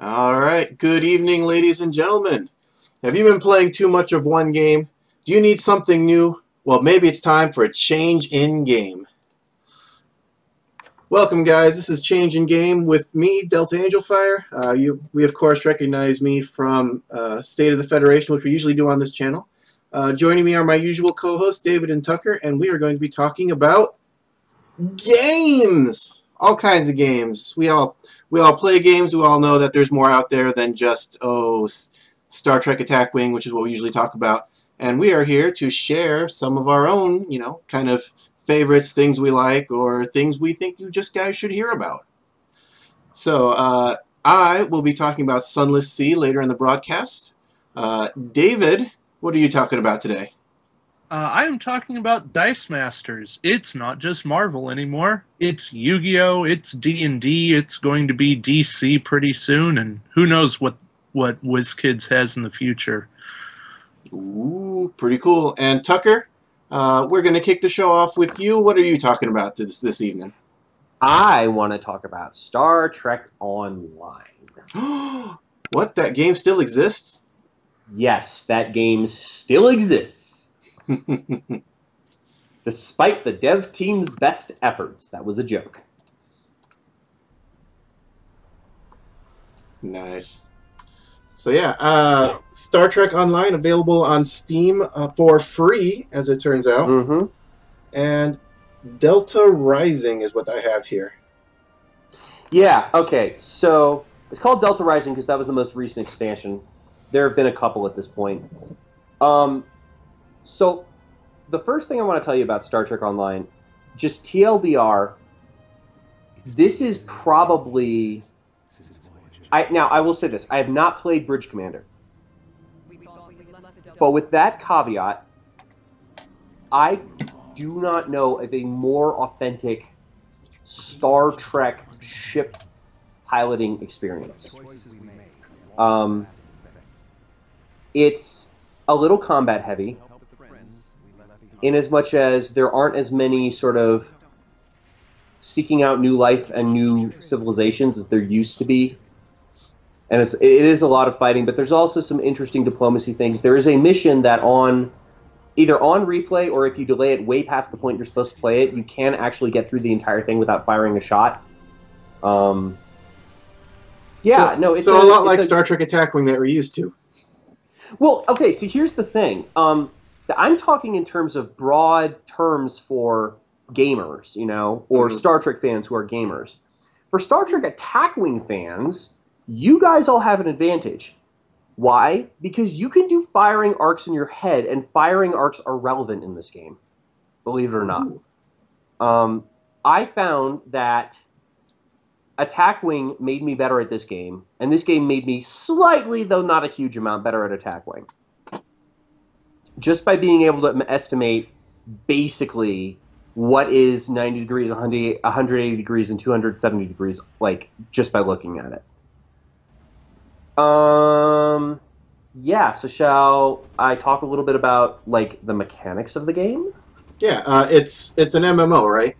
All right, good evening, ladies and gentlemen. Have you been playing too much of one game? Do you need something new? Well, maybe it's time for a change in game. Welcome, guys. This is Change in Game with me, Delta Angelfire. We, of course, recognize me from State of the Federation, which we usually do on this channel. Joining me are my usual co-hosts, David and Tucker, and we are going to be talking about games. All kinds of games. We all play games. We all know that there's more out there than just Star Trek Attack Wing, which is what we usually talk about. And we are here to share some of our own, kind of favorites, things we like, or things we think you just guys should hear about. So I will be talking about Sunless Sea later in the broadcast. David, what are you talking about today? I am talking about Dice Masters. It's not just Marvel anymore. It's Yu-Gi-Oh! It's D&D. It's going to be DC pretty soon, and who knows what WizKids has in the future. Ooh, pretty cool. And Tucker, we're going to kick the show off with you. What are you talking about this evening? I want to talk about Star Trek Online. What? That game still exists? Yes, that game still exists. Despite the dev team's best efforts. That was a joke. Nice. So yeah, Star Trek Online available on Steam for free, as it turns out. Mm-hmm. And Delta Rising is what I have here. Yeah, okay. So it's called Delta Rising because that was the most recent expansion. There have been a couple at this point. So the first thing I want to tell you about Star Trek Online, just TLDR, this is probably... Now, I will say this. I have not played Bridge Commander. But with that caveat, I do not know of a more authentic Star Trek ship piloting experience. It's a little combat heavy, in as much as there aren't as many sort of seeking out new life and new civilizations as there used to be. And it is a lot of fighting, but there's also some interesting diplomacy things. There is a mission that either on replay or if you delay it way past the point you're supposed to play it, you can actually get through the entire thing without firing a shot. So a lot like Star Trek Attack Wing that we're used to. Well, okay, so here's the thing. I'm talking in terms of broad terms for gamers, or Star Trek fans who are gamers. For Star Trek Attack Wing fans, you guys all have an advantage. Why? Because you can do firing arcs in your head, and firing arcs are relevant in this game, believe it or not. I found that Attack Wing made me better at this game, and this game made me slightly, though not a huge amount, better at Attack Wing. Just by being able to estimate basically what is 90 degrees, 180 degrees, and 270 degrees, just by looking at it. Yeah, so shall I talk a little bit about, the mechanics of the game? Yeah, it's an MMO, right?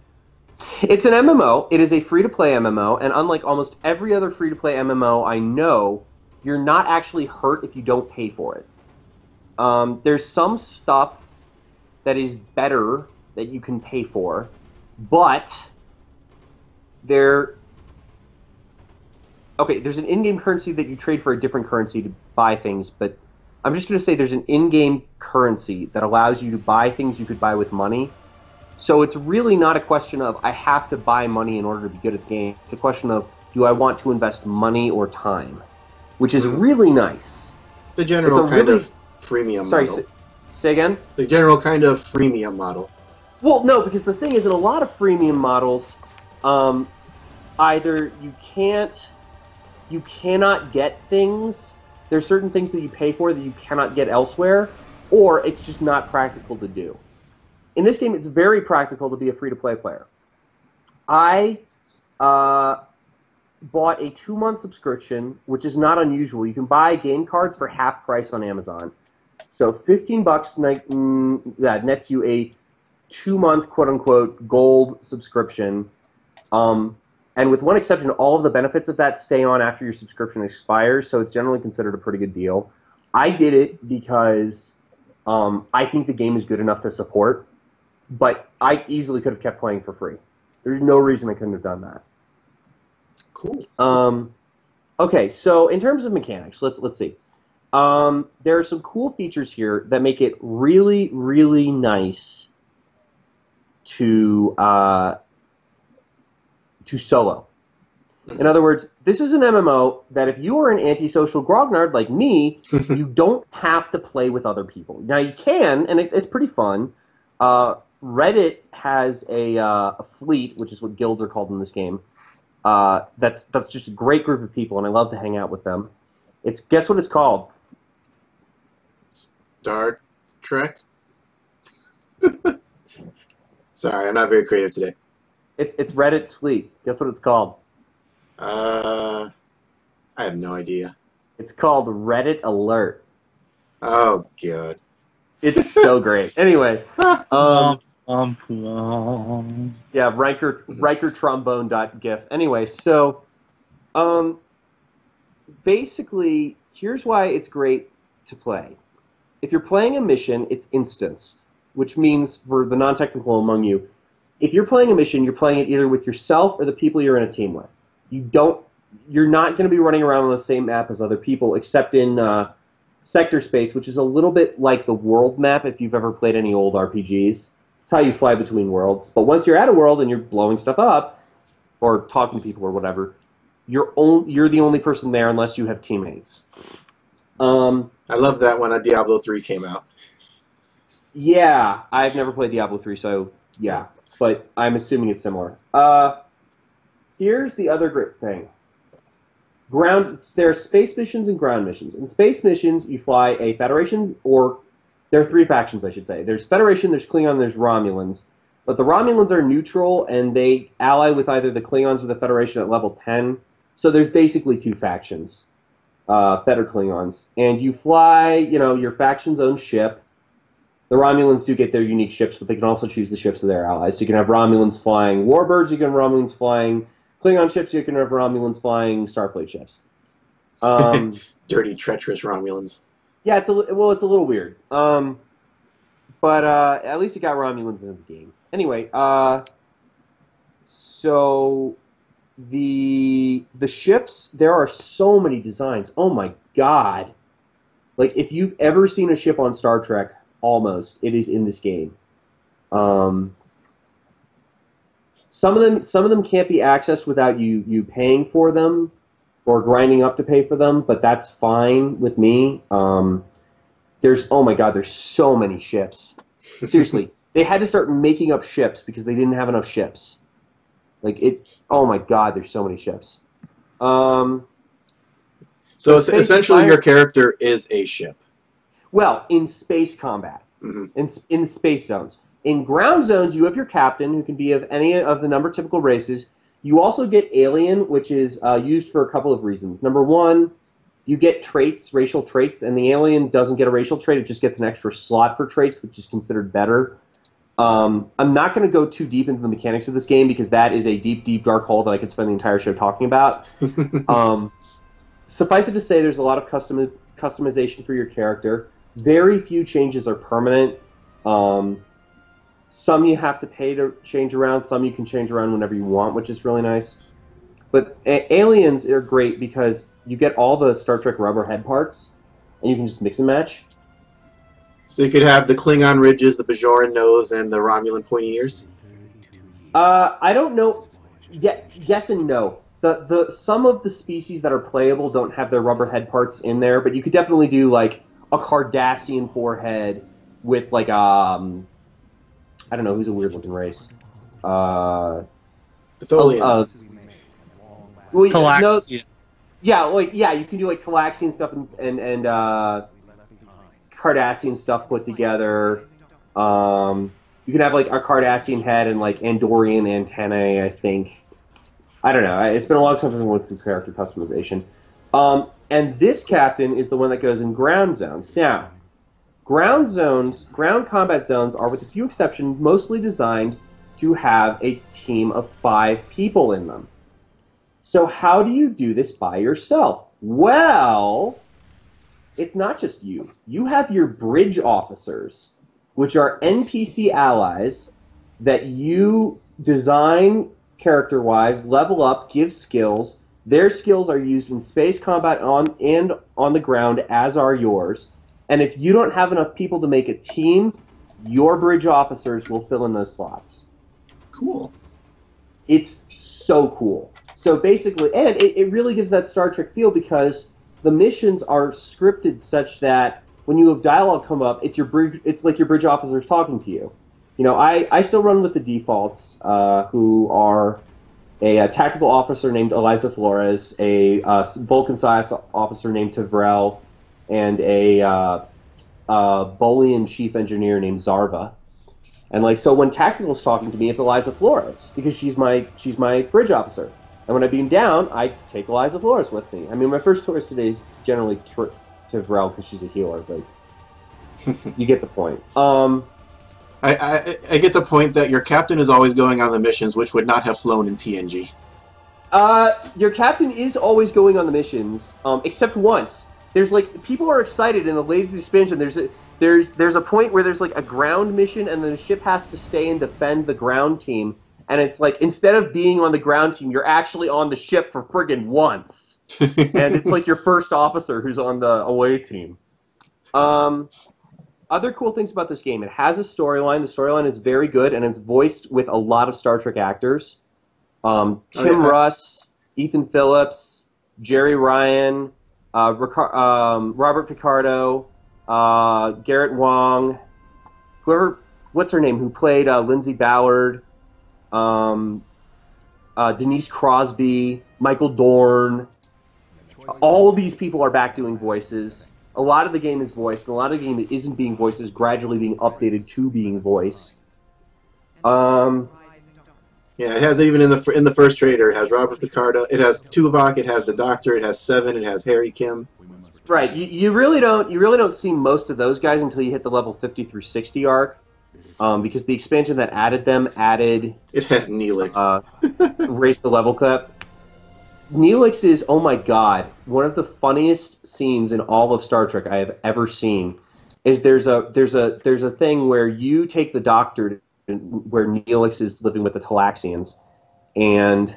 It's an MMO. It is a free-to-play MMO, and unlike almost every other free-to-play MMO I know, you're not actually hurt if you don't pay for it. There's some stuff that is better that you can pay for, but there's an in-game currency that you trade for a different currency to buy things, but I'm just going to say there's an in-game currency that allows you to buy things you could buy with money. So it's really not a question of, I have to buy money in order to be good at the game. It's a question of, do I want to invest money or time? Which is really nice. The general kind of freemium model. Sorry, say again? The general kind of freemium model. Well, no, because the thing is, in a lot of freemium models, either you cannot get things, there's certain things that you pay for that you cannot get elsewhere, or it's just not practical to do. In this game, it's very practical to be a free-to-play player. I bought a 2-month subscription, which is not unusual. You can buy game cards for half price on Amazon. So $15 that nets you a 2-month, quote-unquote, gold subscription. And with one exception, all of the benefits of that stay on after your subscription expires, so it's generally considered a pretty good deal. I did it because I think the game is good enough to support, but I easily could have kept playing for free. There's no reason I couldn't have done that. Cool. Okay, so in terms of mechanics, let's see. There are some cool features here that make it really, really nice to solo. In other words, this is an MMO that if you are an antisocial grognard like me, you don't have to play with other people. Now you can, and it's pretty fun. Reddit has a fleet, which is what guilds are called in this game. That's just a great group of people, and I love to hang out with them. Guess what it's called? Star Trek? Sorry, I'm not very creative today. It's Reddit's fleet. Guess what it's called? I have no idea. It's called Reddit Alert. Oh, God. It's so great. Anyway. Yeah, Riker trombone.gif. Anyway, so basically, here's why it's great to play. If you're playing a mission, it's instanced, which means, for the non-technical among you, if you're playing a mission, you're playing it either with yourself or the people you're in a team with. You're not going to be running around on the same map as other people, except in sector space, which is a little bit like the world map if you've ever played any old RPGs. It's how you fly between worlds. But once you're at a world and you're blowing stuff up, or talking to people or whatever, you're the only person there unless you have teammates. I love that when Diablo 3 came out. Yeah, I've never played Diablo 3, so yeah. But I'm assuming it's similar. Here's the other great thing. There are space missions and ground missions. In space missions, you fly a Federation, or there are three factions, I should say. There's Federation, there's Klingon, there's Romulans. But the Romulans are neutral, and they ally with either the Klingons or the Federation at level 10. So there's basically two factions, Fed or Klingons. And you fly, your faction's own ship. The Romulans do get their unique ships, but they can also choose the ships of their allies. So you can have Romulans flying Warbirds, you can have Romulans flying Klingon ships, you can have Romulans flying Starfleet ships. Dirty, treacherous Romulans. Yeah, it's a little weird. But at least you got Romulans in the game. Anyway, so the ships, there are so many designs. Oh my god. Like, if you've ever seen a ship on Star Trek, almost, it is in this game. Some of them can't be accessed without you paying for them or grinding up to pay for them, but that's fine with me. Oh my god, there's so many ships. Seriously, they had to start making up ships because they didn't have enough ships. Oh my god, there's so many ships. So essentially your character is a ship. Well, in space combat, in space zones. In ground zones, you have your captain, who can be of any of the number of typical races. You also get alien, which is used for a couple of reasons. Number one, you get traits, racial traits, and the alien doesn't get a racial trait. It just gets an extra slot for traits, which is considered better. I'm not going to go too deep into the mechanics of this game because that is a deep, deep, dark hole that I could spend the entire show talking about. Suffice it to say, there's a lot of customization for your character. Very few changes are permanent. Some you have to pay to change around. Some you can change around whenever you want, which is really nice. But aliens are great because you get all the Star Trek rubber head parts, and you can just mix and match. So you could have the Klingon ridges, the Bajoran nose, and the Romulan pointy ears? I don't know. Yes and no. Some of the species that are playable don't have their rubber head parts in there, but you could definitely do, like, a Cardassian forehead with, like, I don't know, who's a weird-looking race? The Tholians. Talaxian. You can do, like, Talaxian stuff and Cardassian stuff put together. You can have, like, a Cardassian head and, like, Andorian antennae, I think. I don't know. It's been a long time since I went through character customization. And this captain is the one that goes in ground zones. Now, ground combat zones are, with a few exceptions, mostly designed to have a team of 5 people in them. So how do you do this by yourself? Well, it's not just you. You have your bridge officers, which are NPC allies that you design character-wise, level up, give skills. Their skills are used in space combat and on the ground, as are yours. And if you don't have enough people to make a team, your bridge officers will fill in those slots. Cool. It's so cool. So basically, and it really gives that Star Trek feel because the missions are scripted such that when you have dialogue come up, it's like your bridge officers talking to you. You know, I still run with the defaults, who are a tactical officer named Eliza Flores, a Vulcan science officer named Tavrel, and a Bolian chief engineer named Zarva. And like, so when tactical's talking to me, it's Eliza Flores because she's my bridge officer. And when I beam down, I take Eliza Flores with me. I mean, my first choice today is generally Tavrel because she's a healer, but you get the point. I get the point that your captain is always going on the missions, which would not have flown in TNG. Your captain is always going on the missions, except once. There's like, people are excited in the latest expansion. There's a point where there's like a ground mission, and then the ship has to stay and defend the ground team. And it's like, instead of being on the ground team, you're actually on the ship for friggin' once. And it's like your first officer who's on the away team. Other cool things about this game, it has a storyline. The storyline is very good, and it's voiced with a lot of Star Trek actors. Tim Russ, Ethan Phillips, Jerry Ryan, Robert Picardo, Garrett Wong, what's her name, who played Lindsay Ballard, Denise Crosby, Michael Dorn. All of these people are back doing voices. A lot of the game is voiced, and a lot of the game that isn't being voiced is gradually being updated to being voiced. Yeah, it has even in the first trailer. It has Robert Picardo. It has Tuvok. It has the Doctor. It has Seven. It has Harry Kim. Right. You really don't see most of those guys until you hit the level 50 through 60 arc, because the expansion that added them added. It has Neelix. Raised the level cap. Neelix is, oh my god, one of the funniest scenes in all of Star Trek I have ever seen. Is there's a thing where you take the Doctor where Neelix is living with the Talaxians, and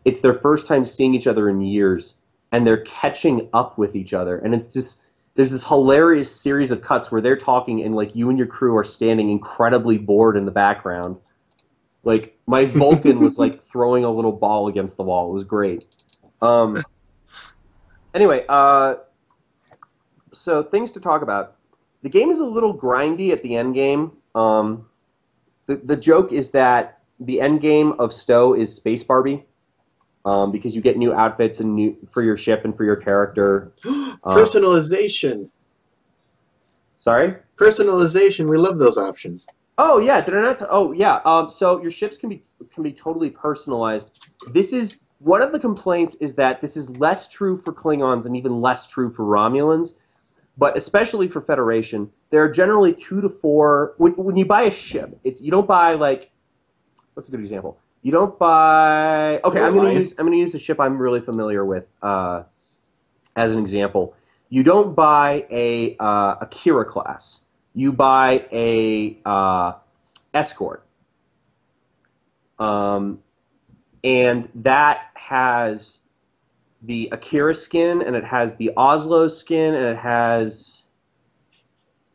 it's their first time seeing each other in years, and they're catching up with each other, and it's just, there's this hilarious series of cuts where they're talking and like you and your crew are standing incredibly bored in the background. Like my Vulcan was like throwing a little ball against the wall. It was great. Anyway, so things to talk about. The game is a little grindy at the end game. The joke is that the end game of Stowe is Space Barbie, because you get new outfits and for your ship and for your character. Personalization. Sorry? Personalization. We love those options. Oh yeah, did I not? Oh yeah. So your ships can be totally personalized. This is one of the complaints is that this is less true for Klingons and even less true for Romulans, but especially for Federation. There are generally 2 to 4. When you buy a ship, you don't buy like, what's a good example? You don't buy. Okay, I'm gonna use a ship I'm really familiar with as an example. You don't buy a Kira class. You buy a escort, and that has the Akira skin, and it has the Oslo skin, and it has,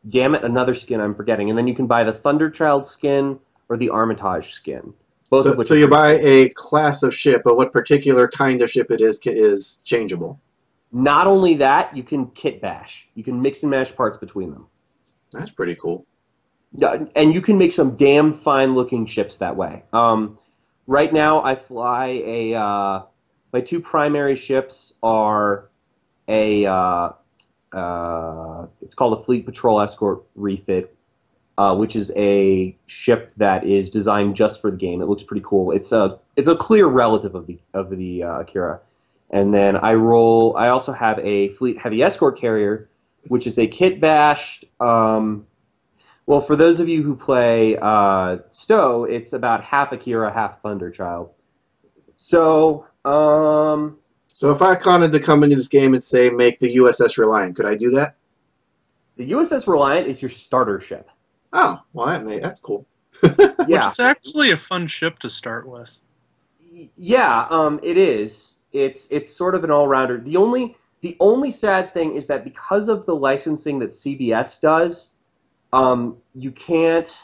damn it, another skin I'm forgetting. And then you can buy the Thunderchild skin or the Armitage skin. So you buy a class of ship, but what particular kind of ship it is changeable. Not only that, you can kit bash. You can mix and match parts between them. That's pretty cool. Yeah, and you can make some damn fine-looking ships that way. Right now, I fly my 2 primary ships are it's called a Fleet Patrol Escort Refit, which is a ship that is designed just for the game. It looks pretty cool. It's a clear relative of the Akira. And then I also have a Fleet Heavy Escort Carrier, which is a kit bashed. Well, for those of you who play Stowe, it's about half Akira, half Thunderchild. So So if I wanted to come into this game and say make the USS Reliant, could I do that? The USS Reliant is your starter ship. Oh, well, that's cool. Yeah, Which is actually a fun ship to start with. yeah, it is. It's sort of an all-rounder. The only sad thing is that because of the licensing that CBS does, you can't.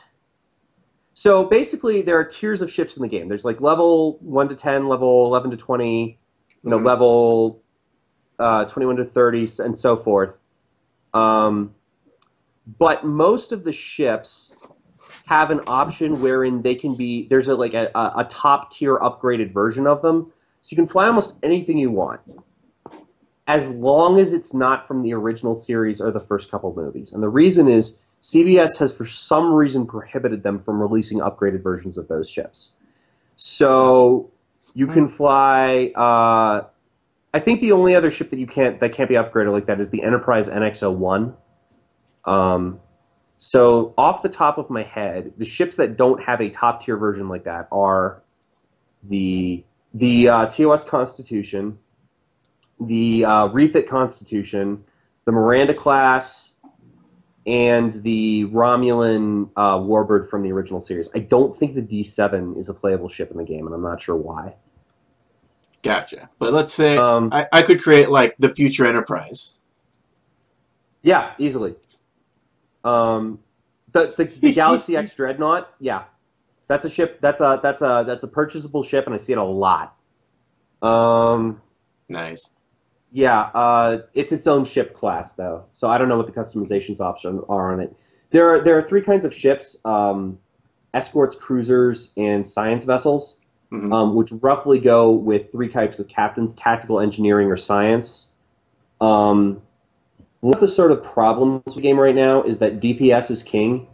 So basically, there are tiers of ships in the game. There's like level 1 to 10, level 11 to 20, level 21 to 30, and so forth. But most of the ships have an option wherein they can be. There's a top tier upgraded version of them, so you can fly almost anything you want, as long as it's not from the original series or the first couple movies. And the reason is CBS has, for some reason, prohibited them from releasing upgraded versions of those ships. So you can fly. I think the only other ship that can't be upgraded like that is the Enterprise NX-01. So off the top of my head, the ships that don't have a top tier version like that are the TOS Constitution, the Refit Constitution, the Miranda class, and the Romulan Warbird from the original series. I don't think the D7 is a playable ship in the game, and I'm not sure why. Gotcha. But let's say I could create like the future Enterprise. Yeah, easily. The Galaxy X Dreadnought, yeah, that's a ship. That's a purchasable ship, and I see it a lot. Nice. Yeah, it's its own ship class though, so I don't know what the customizations options are on it. There are three kinds of ships: escorts, cruisers, and science vessels, which roughly go with three types of captains: tactical, engineering, or science. One of the sort of problems with the game right now is that DPS is king.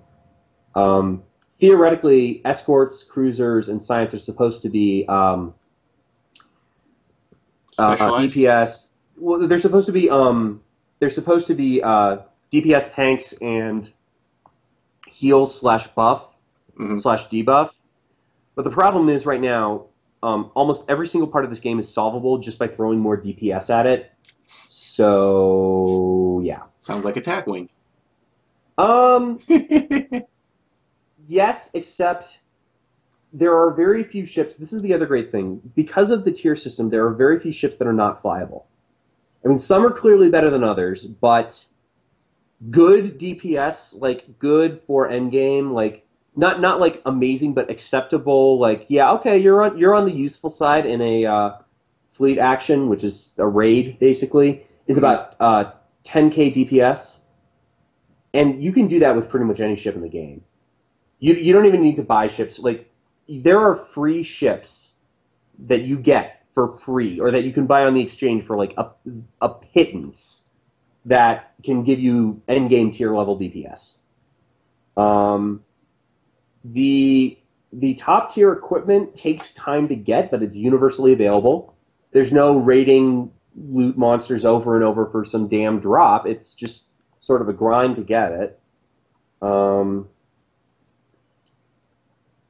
Theoretically, escorts, cruisers, and science are supposed to be DPS. Well, they're supposed to be DPS tanks and heal/buff /debuff. But the problem is right now, almost every single part of this game is solvable just by throwing more DPS at it. So yeah. Sounds like Attack Wing. Yes, except there are very few ships. This is the other great thing. Because of the tier system, there are very few ships that are not flyable. I mean, some are clearly better than others, but good DPS, like good for endgame, like not like amazing, but acceptable. Like, yeah, okay, you're on the useful side in a fleet action, which is a raid basically, is about 10k DPS, and you can do that with pretty much any ship in the game. You don't even need to buy ships. Like, there are free ships that you get for free, or that you can buy on the exchange for like a pittance, that can give you endgame tier level DPS. The top tier equipment takes time to get, but it's universally available. There's no raiding loot monsters over and over for some damn drop. It's just sort of a grind to get it.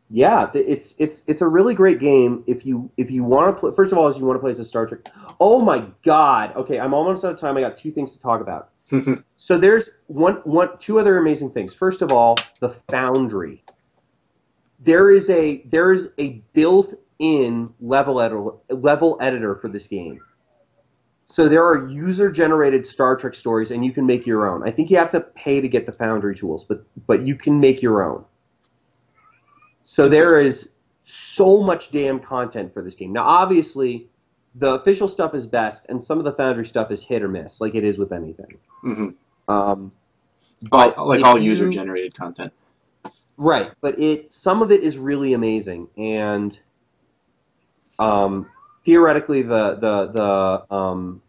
Yeah, it's a really great two if you want to play. First of all, if you want to play as a Star Trek. Oh my God! Okay, I'm almost out of time. I got two things to talk about. So there's two other amazing things. First of all, the Foundry. There is a built-in level editor for this game. So there are user-generated Star Trek stories, and you can make your own. I think you have to pay to get the Foundry tools, but you can make your own. So there is so much damn content for this game. Now, obviously, the official stuff is best, and some of the Foundry stuff is hit or miss, like it is with anything. But like all user-generated content. Right, but some of it is really amazing, and theoretically the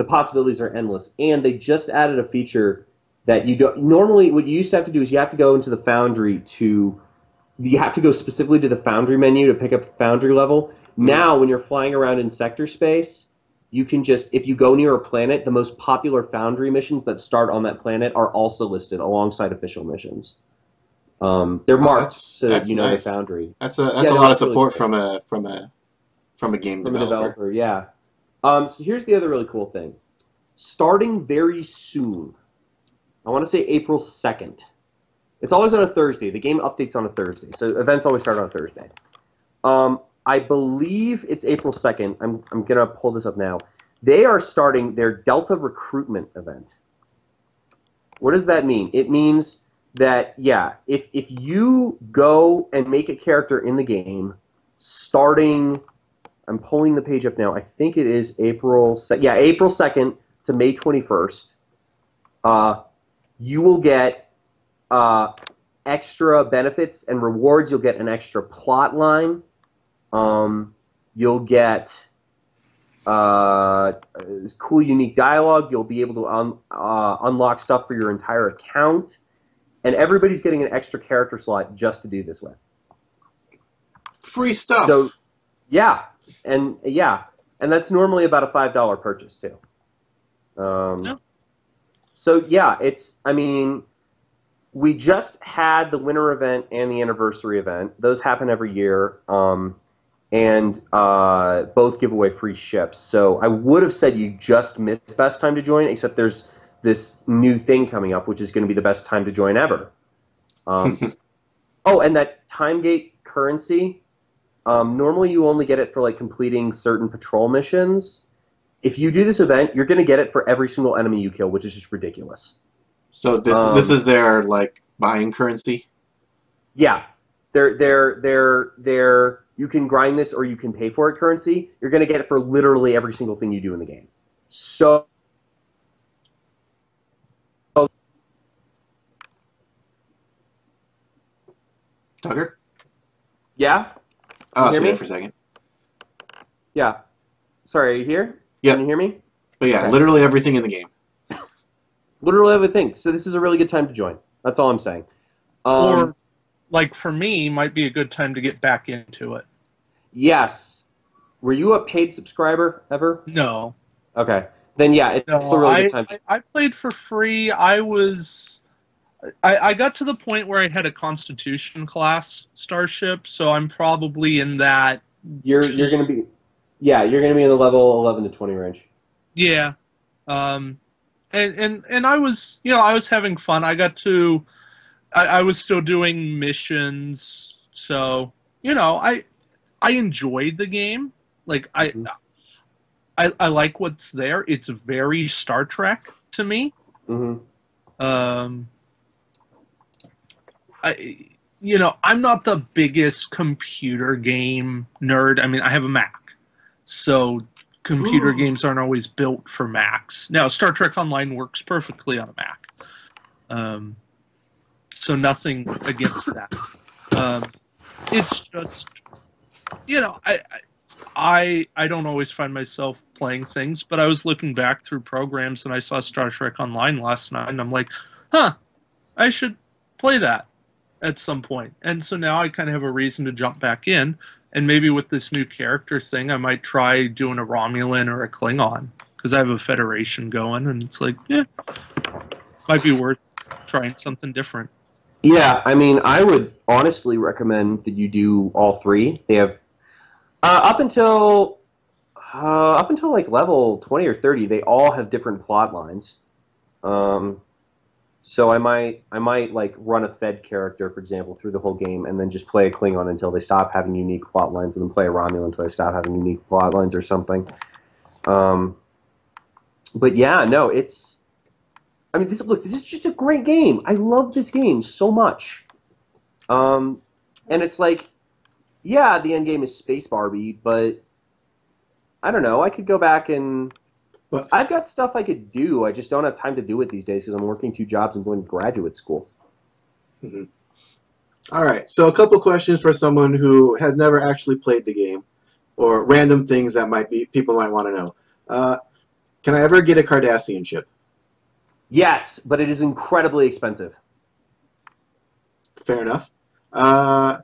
possibilities are endless. And they just added a feature that you don't normally. What you used to have to do is you have to go into the Foundry you have to go specifically to the Foundry menu to pick up the Foundry level. Now, when you're flying around in sector space, you can just, if you go near a planet, the most popular Foundry missions that start on that planet are also listed alongside official missions. They're marked so you know nice. The Foundry. That's a lot of support really from From a game from a developer. developer. Yeah. So here's the other really cool thing. Starting very soon, I want to say April 2nd. It's always on a Thursday. The game updates on a Thursday, so events always start on a Thursday. I believe it's April 2nd. I'm going to pull this up now. They are starting their Delta recruitment event. What does that mean? It means that, yeah, if you go and make a character in the game starting, I'm pulling the page up now, I think it is April 2nd to May 21st, you will get extra benefits and rewards. You'll get an extra plot line. You'll get cool, unique dialogue. You'll be able to unlock stuff for your entire account. And everybody's getting an extra character slot just to do this with. Free stuff. So, yeah. And that's normally about a $5 purchase, too. Yeah. So, yeah, we just had the winter event and the anniversary event. Those happen every year. And both give away free ships. So I would have said you just missed the best time to join, except there's this new thing coming up, which is going to be the best time to join ever. Oh, and that time gate currency, normally you only get it for like completing certain patrol missions. If you do this event, you're going to get it for every single enemy you kill, which is just ridiculous. So this is their like buying currency? Yeah. They're you can grind this or you can pay for it currency. You're going to get it for literally every single thing you do in the game. So Tucker? yeah? Oh, Hear stay me? there for a second. Yeah. Sorry, are you here? Yeah. Can you hear me? But yeah, Okay. literally everything in the game. Literally everything. So this is a really good time to join. That's all I'm saying. Or, like for me, might be a good time to get back into it. Yes. Were you a paid subscriber ever? No. Okay. Then yeah, it's a really good time. I played for free. I got to the point where I had a Constitution class starship, so I'm probably in that. You're gonna be, yeah, you're gonna be in the level 11 to 20 range. Yeah. And I was, I was having fun. I got to, I was still doing missions, so I enjoyed the game. Like I like what's there. It's very Star Trek to me. Mm-hmm. I'm not the biggest computer game nerd. I mean, I have a Mac, so computer games aren't always built for Macs. Now, Star Trek Online works perfectly on a Mac, so nothing against that. It's just, I don't always find myself playing things, but I was looking back through programs and I saw Star Trek Online last night, and I'm like, I should play that at some point. And so now I kind of have a reason to jump back in, and maybe with this new character thing, I might try doing a Romulan or a Klingon, because I have a Federation going, and it's like, might be worth trying something different. Yeah, I mean, I would honestly recommend that you do all three. They have up until like level 20 or 30, they all have different plot lines. So I might like run a Fed character, for example, through the whole game, and then just play a Klingon until they stop having unique plot lines, and then play a Romulan until they stop having unique plot lines or something. But yeah, no, it's. I mean, this is just a great game. I love this game so much. And it's like, yeah, the end game is Space Barbie, but I don't know. I could go back and I've got stuff I could do. I just don't have time to do it these days because I'm working 2 jobs and going to graduate school. Mm-hmm. All right. So a couple questions for someone who has never actually played the game, or random things that people might want to know. Can I ever get a Cardassian ship? Yes, but it is incredibly expensive. Fair enough. Are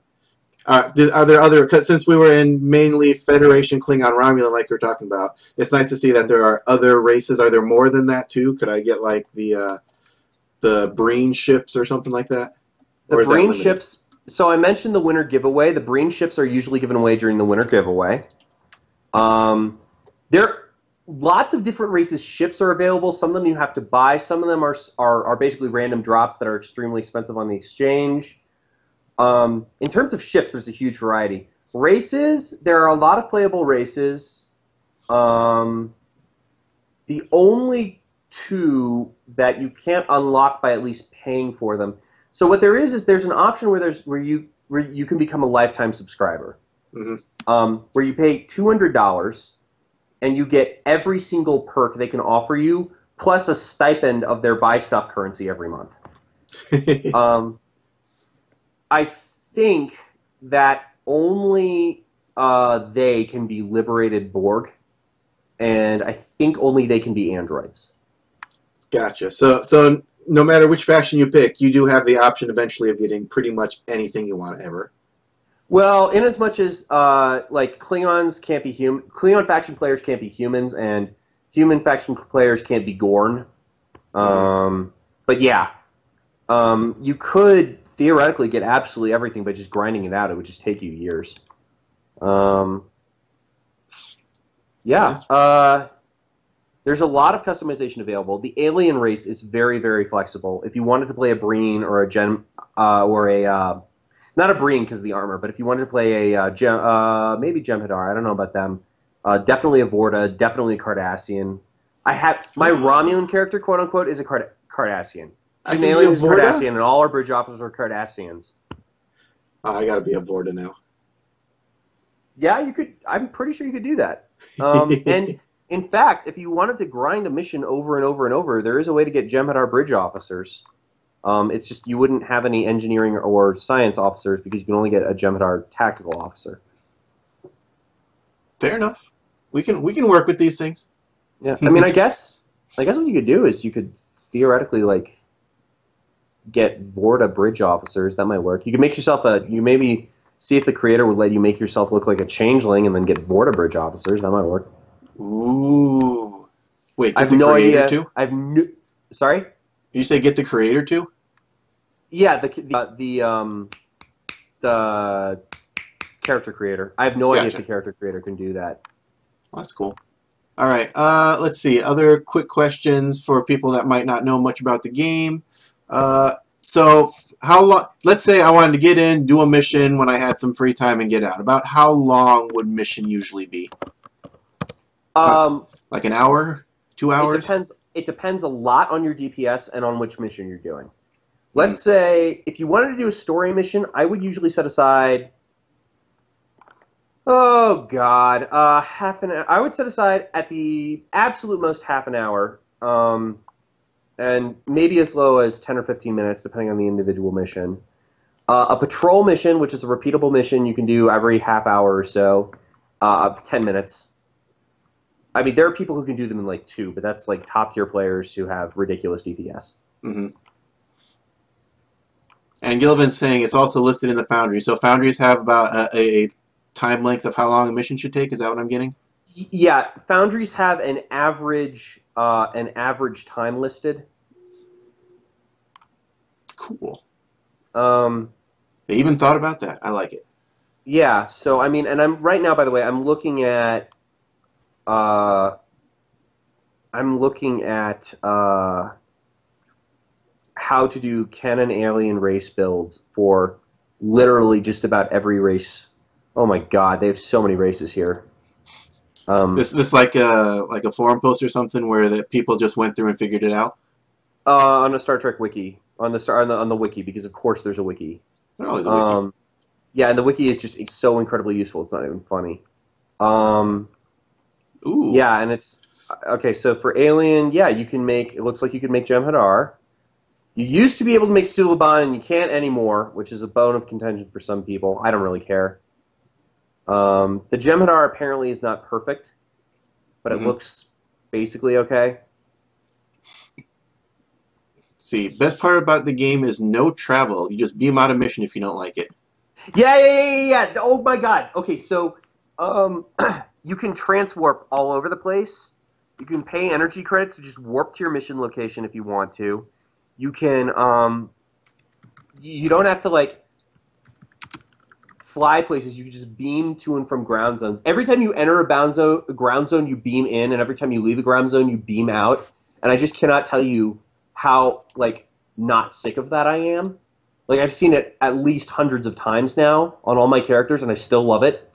there other, since we were in mainly Federation, Klingon, Romulan, like you're talking about, it's nice to see that there are other races. Are there more than that too? Could I get like the Breen ships or something like that? The Breen ships. So I mentioned the winter giveaway. The Breen ships are usually given away during the winter giveaway. There lots of different races ships are available. Some of them you have to buy. Some of them are basically random drops that are extremely expensive on the exchange. In terms of ships, there's a huge variety. Races, there are a lot of playable races. The only two that you can't unlock by at least paying for them. So what there is there's an option where you can become a lifetime subscriber, where you pay $200 and you get every single perk they can offer you, plus a stipend of their buy stuff currency every month. I think that only they can be liberated Borg, and I think only they can be androids. Gotcha. So no matter which faction you pick, you do have the option eventually of getting pretty much anything you want ever. Well, in as much as like Klingons can't be human, Klingon faction players can't be humans, and human faction players can't be Gorn. But yeah, you could theoretically get absolutely everything by just grinding it out. It would just take you years. There's a lot of customization available. The alien race is very, very flexible. If you wanted to play a Breen or a Gem, or a not a Breen because of the armor, but if you wanted to play a maybe Jem'Hadar, I don't know about them. Definitely a Vorta, definitely a Cardassian. I have my Romulan character, quote unquote, is a Cardassian. An alien is Cardassian, and all our bridge officers are Cardassians. I gotta be a Vorta now. Yeah, you could. I'm pretty sure you could do that. And in fact, if you wanted to grind a mission over and over and over, there is a way to get Jem'Hadar bridge officers. It's just you wouldn't have any engineering or science officers because you can only get a Jem'Hadar tactical officer. Fair enough. We can work with these things. Yeah, I mean, I guess what you could do is you could theoretically like get Vorta bridge officers. That might work. You could make yourself you maybe see if the creator would let you make yourself look like a changeling and then get Vorta bridge officers. That might work. Ooh. Wait, get I have the no creator idea. too? Sorry? You say get the creator too? Yeah, the character creator. I have no idea if the character creator can do that. Well, that's cool. All right, let's see. Other quick questions for people that might not know much about the game. So how long, let's say I wanted to get in, do a mission when I had some free time and get out. About how long would mission usually be? Like an hour? 2 hours? It depends a lot on your DPS and on which mission you're doing. Let's say if you wanted to do a story mission, I would usually set aside half an hour. I would set aside at the absolute most half an hour, and maybe as low as 10 or 15 minutes, depending on the individual mission. A patrol mission, which is a repeatable mission, you can do every half hour or so, 10 minutes. I mean, there are people who can do them in like 2, but that's like top tier players who have ridiculous DPS. Mm-hmm. And Gillivan's saying it's also listed in the Foundry. So Foundries have about a time length of how long a mission should take. Is that what I'm getting? Yeah, Foundries have an average time listed. Cool. They even thought about that. I like it. Yeah. So I mean, and I'm right now. By the way, I'm looking at how to do canon alien race builds for literally just about every race. Oh my god, they have so many races here. This like a forum post or something where the people just went through and figured it out. On a Star Trek wiki, on the wiki, because of course there's a wiki. There's always a wiki. Yeah, and the wiki is just so incredibly useful. It's not even funny. Ooh. Yeah, and it's okay. So for Alien, yeah, you can make. It looks like you can make Jem'Hadar. You used to be able to make Suliban, and you can't anymore, which is a bone of contention for some people. I don't really care. The Jem'Hadar apparently is not perfect, but it looks basically okay. See, best part about the game is no travel. You just beam out of mission if you don't like it. Yeah. Oh my god. Okay, so you can transwarp all over the place. You can pay energy credits to just warp to your mission location if you want to. You can you don't have to like fly places. You can just beam to and from ground zones. Every time you enter a ground zone, you beam in, and every time you leave a ground zone, you beam out. And I just cannot tell you how, like, not sick of that I am. Like, I've seen it at least hundreds of times now on all my characters, and I still love it.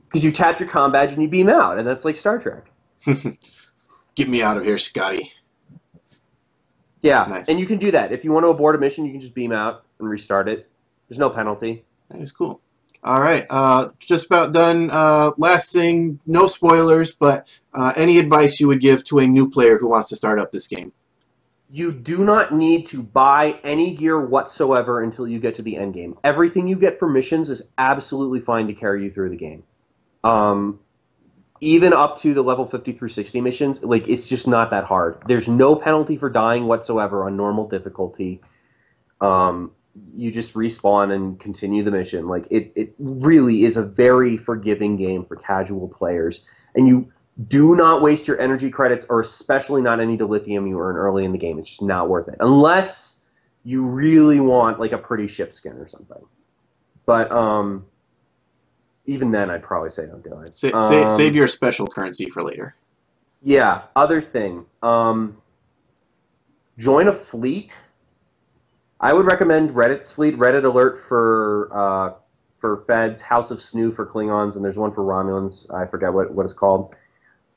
Because you tap your comm badge and you beam out, and that's like Star Trek. Get me out of here, Scotty. Yeah, Nice. and you can do that. If you want to abort a mission, you can just beam out and restart it. There's no penalty. That is cool. All right, just about done. Last thing, no spoilers, but any advice you would give to a new player who wants to start up this game? You do not need to buy any gear whatsoever until you get to the end game. Everything you get for missions is absolutely fine to carry you through the game. Even up to the level 50 through 60 missions, like, it's just not that hard. There's no penalty for dying whatsoever on normal difficulty. You just respawn and continue the mission. Like, it really is a very forgiving game for casual players. And you do not waste your energy credits, or especially not any dilithium you earn early in the game. It's just not worth it. Unless you really want, like, a pretty ship skin or something. But, even then, I'd probably say don't do it. Save your special currency for later. Yeah, other thing. Join a fleet. I would recommend Reddit's fleet. Reddit alert for Feds, House of Snoo for Klingons, and there's one for Romulans. I forget what it's called.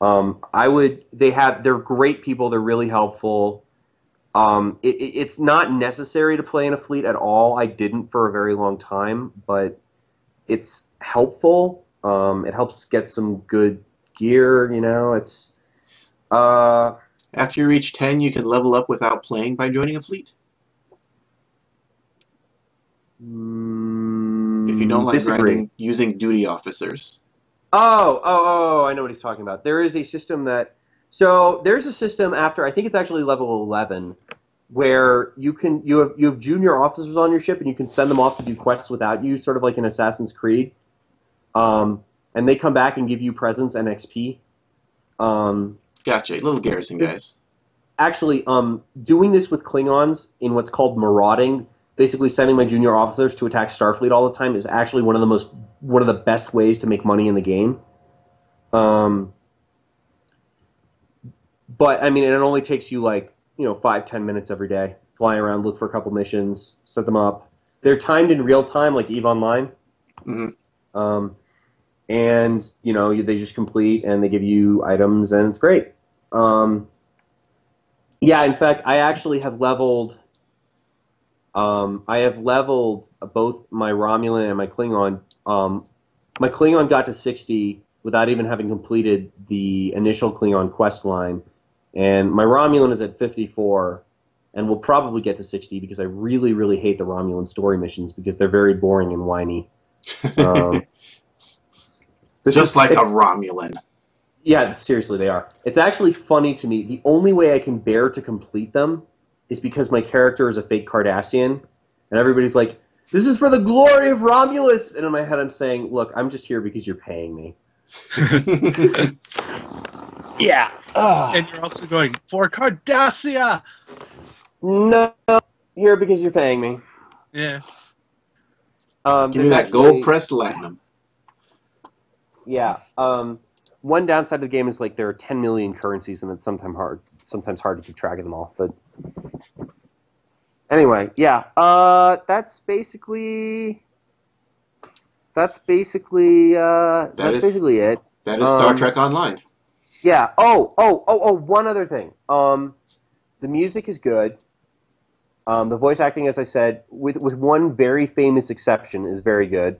They're great people. They're really helpful. It's not necessary to play in a fleet at all. I didn't for a very long time, but it's helpful. It helps get some good gear. You know, it's. After you reach 10, you can level up without playing by joining a fleet. If you don't like grinding, using duty officers. Oh, I know what he's talking about. There is a system there's a system after, I think it's actually level 11, where you have junior officers on your ship, and you can send them off to do quests without you, sort of like in Assassin's Creed. And they come back and give you presents and XP. Gotcha, little garrison guys. Actually, doing this with Klingons in what's called marauding, basically sending my junior officers to attack Starfleet all the time, is actually one of the best ways to make money in the game. But I mean, it only takes you 5-10 minutes every day. Fly around, look for a couple missions, set them up. They're timed in real time, like EVE Online. Mm-hmm. And they just complete, and they give you items, and it's great. Yeah, in fact, I actually have leveled. I have leveled both my Romulan and my Klingon. My Klingon got to 60 without even having completed the initial Klingon quest line, and my Romulan is at 54, and will probably get to 60 because I really, really hate the Romulan story missions because they're very boring and whiny. Just like a Romulan. Yeah, seriously, they are. It's actually funny to me. The only way I can bear to complete them is because my character is a fake Cardassian, and everybody's like, "This is for the glory of Romulus!" And in my head I'm saying, look, I'm just here because you're paying me. Yeah. And you're also going, for Cardassia! No, here because you're paying me. Yeah. Give me that gold-pressed latinum. Yeah. One downside of the game is there are 10 million currencies, and it's sometimes hard to keep track of them all. But anyway, yeah. That's basically basically it. That is Star Trek Online. Yeah. Oh. One other thing. The music is good. The voice acting, as I said, with one very famous exception, is very good.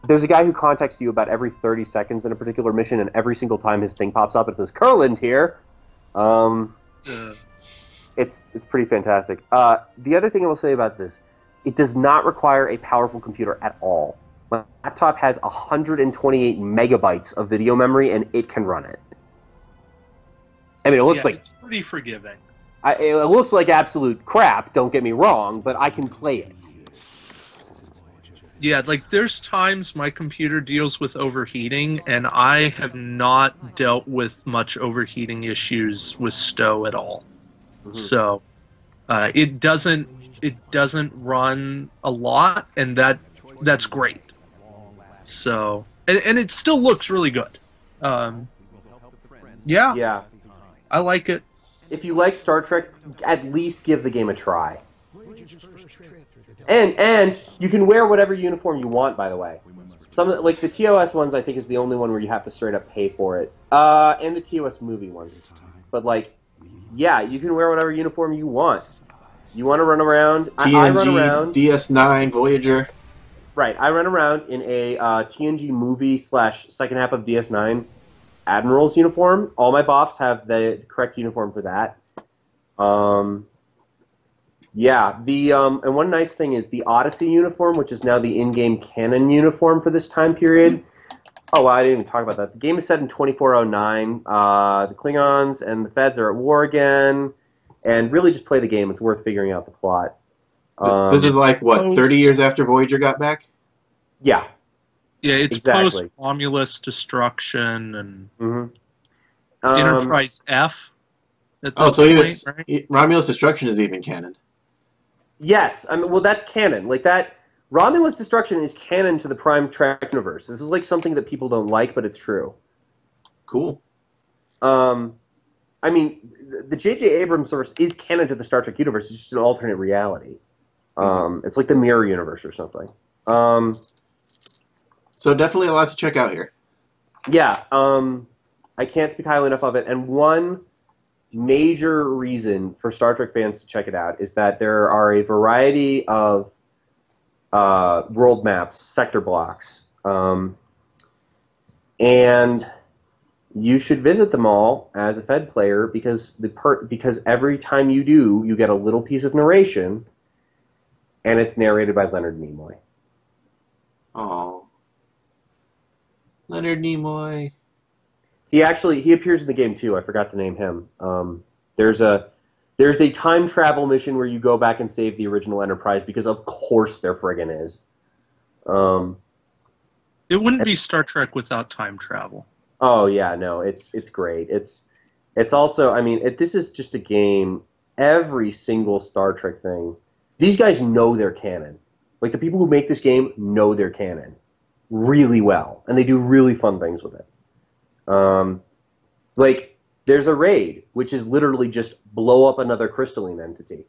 There's a guy who contacts you about every 30 seconds in a particular mission, and every single time his thing pops up, it says, "Kurland here." It's pretty fantastic. The other thing I will say about this, it does not require a powerful computer at all. My laptop has 128 megabytes of video memory, and it can run it. I mean, it looks like... it's pretty forgiving. It looks like absolute crap, don't get me wrong, but I can play it. Yeah, there's times my computer deals with overheating, and I have not dealt with much overheating issues with Stowe at all. Mm-hmm. So, it doesn't it doesn't run a lot, and that's great. So, and it still looks really good. Yeah, I like it. If you like Star Trek, at least give the game a try. And you can wear whatever uniform you want, by the way. Some like the TOS ones, I think, is the only one where you have to straight up pay for it. And the TOS movie ones. But like, yeah, you can wear whatever uniform you want. You want to run around? TNG, I run around. DS9, Voyager. Right, I run around in a TNG movie / second half of DS9 Admiral's uniform. All my bops have the correct uniform for that. Yeah, and one nice thing is the Odyssey uniform, which is now the in-game canon uniform for this time period. Oh, well, I didn't even talk about that. The game is set in 2409. The Klingons and the Feds are at war again, and really just play the game. It's worth figuring out the plot. This is like, what, 30 years after Voyager got back? Yeah. Yeah, it's exactly. post-Romulus destruction and Enterprise F. So right? Romulus destruction is even canon. Yes, I mean, well, that's canon. Like that, Romulus destruction is canon to the Prime Trek universe. This is like something that people don't like, but it's true. Cool. I mean, the J.J. Abrams source is canon to the Star Trek universe. It's just an alternate reality. It's like the mirror universe or something. So definitely a lot to check out here. Yeah, I can't speak highly enough of it. And one major reason for Star Trek fans to check it out is that there are a variety of world maps, sector blocks, and you should visit them all as a Fed player because every time you do, you get a little piece of narration, and it's narrated by Leonard Nimoy. Oh, Leonard Nimoy. He appears in the game too. I forgot to name him. There's a time travel mission where you go back and save the original Enterprise because of course there friggin' is. It wouldn't be Star Trek without time travel. Oh yeah, no, it's great. It's also, I mean, this is just a game. Every single Star Trek thing, these guys know their canon. Like the people who make this game know their canon really well, and they do really fun things with it. Like, there's a raid, which is literally just blow up another crystalline entity.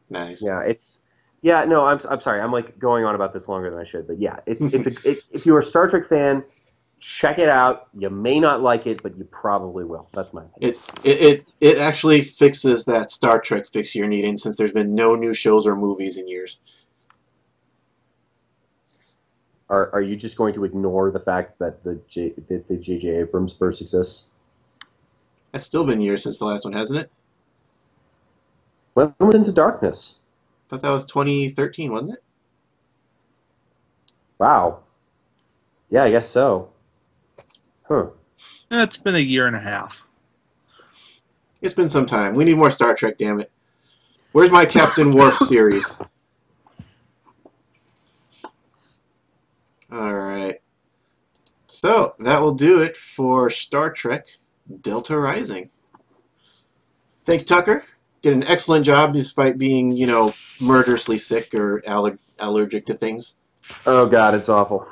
Nice. Yeah, no, I'm sorry. I'm like going on about this longer than I should, but yeah, if you're a Star Trek fan, check it out. You may not like it, but you probably will. That's my opinion. It actually fixes that Star Trek fix you're needing since there's been no new shows or movies in years. Are you just going to ignore the fact that the J.J. Abrams verse exists? It's still been years since the last one, hasn't it? When was Into Darkness? I thought that was 2013, wasn't it? Wow. Yeah, I guess so. Huh. It's been a year and a half. It's been some time. We need more Star Trek, damn it. Where's my Captain Worf series? Alright. So, that will do it for Star Trek Delta Rising. Thank you, Tucker. Did an excellent job despite being, murderously sick or allergic to things. Oh, God, it's awful.